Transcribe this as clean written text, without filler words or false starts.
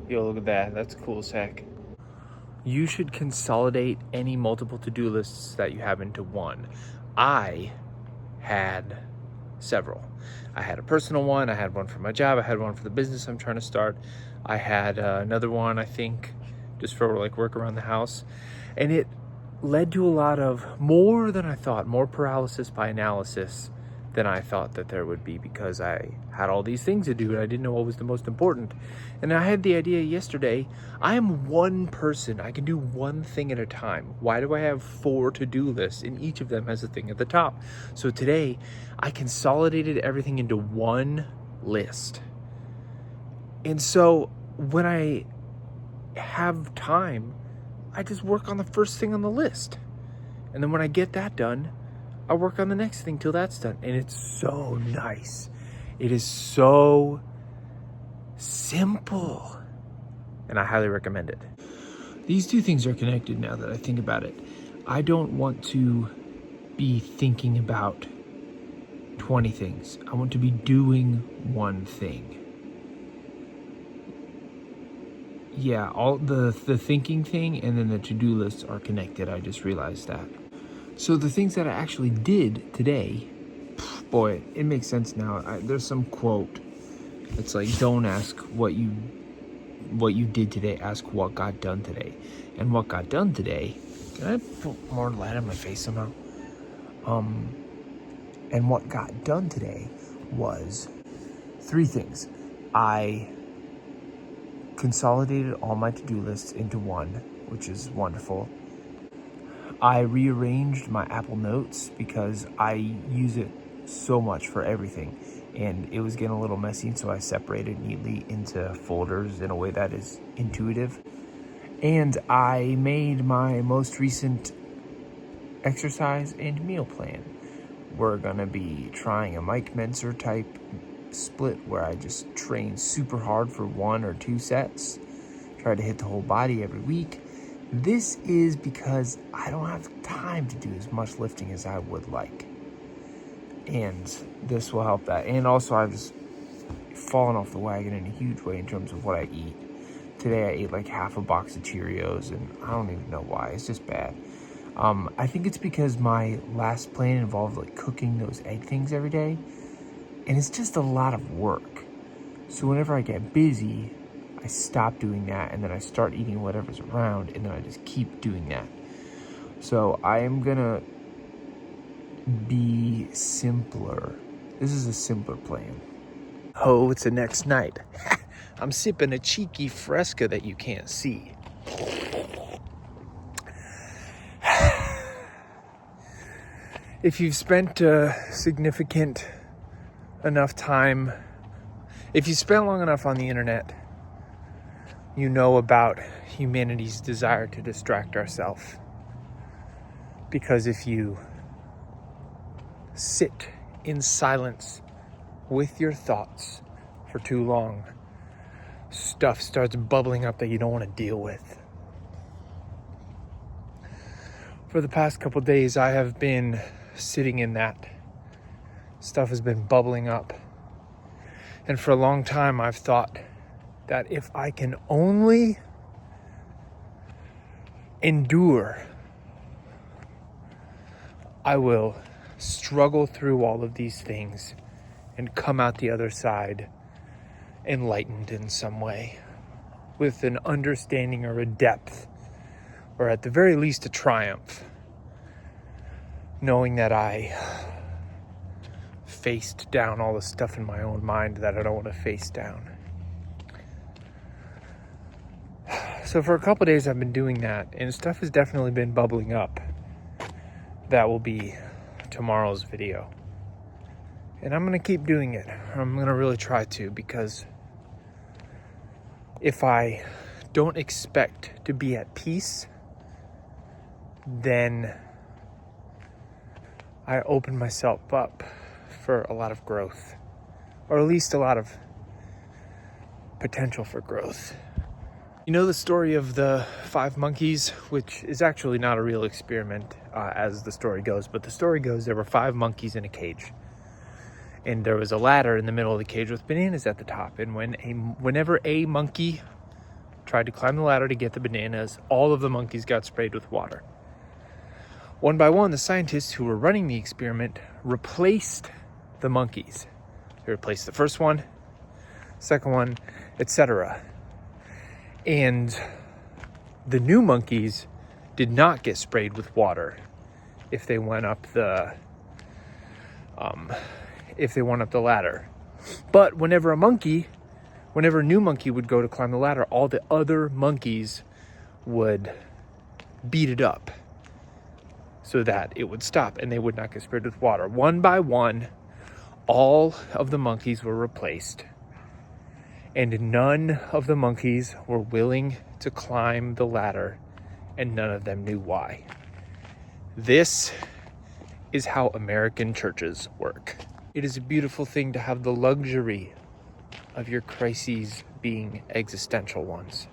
Yo, look at that. That's cool as heck. You should consolidate any multiple to-do lists that you have into one. I had several. I had a personal one, I had one for my job, I had one for the business I'm trying to start. I had another one, I think, just for like work around the house. And it led to a lot of, more than I thought, more paralysis by analysis than I thought that there would be, because I had all these things to do and I didn't know what was the most important. And I had the idea yesterday, I am one person, I can do one thing at a time. Why do I have 4 to-do lists and each of them has a thing at the top? So today I consolidated everything into one list. And so when I have time, I just work on the first thing on the list. And then when I get that done, I work on the next thing till that's done. And it's so nice. It is so simple. And I highly recommend it. These two things are connected now that I think about it. I don't want to be thinking about 20 things. I want to be doing one thing. Yeah, all the thinking thing and then the to-do lists are connected. I just realized that. So the things that I actually did today, boy, it makes sense now. There's some quote that's like, don't ask what you did today, ask what got done today. And what got done today, can I put more light on my face somehow? And what got done today was 3 things. I consolidated all my to-do lists into one, which is wonderful. I rearranged my Apple Notes because I use it so much for everything, and it was getting a little messy, so I separated neatly into folders in a way that is intuitive. And I made my most recent exercise and meal plan. We're gonna be trying a Mike Menzer type split where I just train super hard for 1 or 2 sets, try to hit the whole body every week. This is because I don't have time to do as much lifting as I would like. And this will help that. And also I've just fallen off the wagon in a huge way in terms of what I eat. Today I ate like half a box of Cheerios and I don't even know why. It's just bad. I think it's because my last plan involved like cooking those egg things every day. And it's just a lot of work. So whenever I get busy, I stop doing that and then I start eating whatever's around and then I just keep doing that. So I am gonna be simpler. This is a simpler plan. Oh, it's the next night. I'm sipping a cheeky Fresca that you can't see. If you've spent significant enough time, if you spent long enough on the internet, you know about humanity's desire to distract ourselves. Because if you sit in silence with your thoughts for too long, stuff starts bubbling up that you don't want to deal with. For the past couple days, I have been sitting in that. Stuff has been bubbling up. And for a long time, I've thought that if I can only endure, I will struggle through all of these things and come out the other side enlightened in some way, with an understanding or a depth, or at the very least a triumph, knowing that I faced down all the stuff in my own mind that I don't want to face down. So for a couple days I've been doing that, and stuff has definitely been bubbling up. That will be tomorrow's video. And I'm gonna keep doing it. I'm gonna really try to, because if I don't expect to be at peace, then I open myself up for a lot of growth, or at least a lot of potential for growth. You know the story of the 5 monkeys, which is actually not a real experiment as the story goes, but the story goes there were 5 monkeys in a cage. And there was a ladder in the middle of the cage with bananas at the top. And whenever a monkey tried to climb the ladder to get the bananas, all of the monkeys got sprayed with water. One by one, the scientists who were running the experiment replaced the monkeys. They replaced the first one, second one, etc. And the new monkeys did not get sprayed with water if they went up the ladder. But whenever a new monkey would go to climb the ladder, all the other monkeys would beat it up so that it would stop and they would not get sprayed with water. One by one, all of the monkeys were replaced, and none of the monkeys were willing to climb the ladder, and none of them knew why. This is how American churches work. It is a beautiful thing to have the luxury of your crises being existential ones.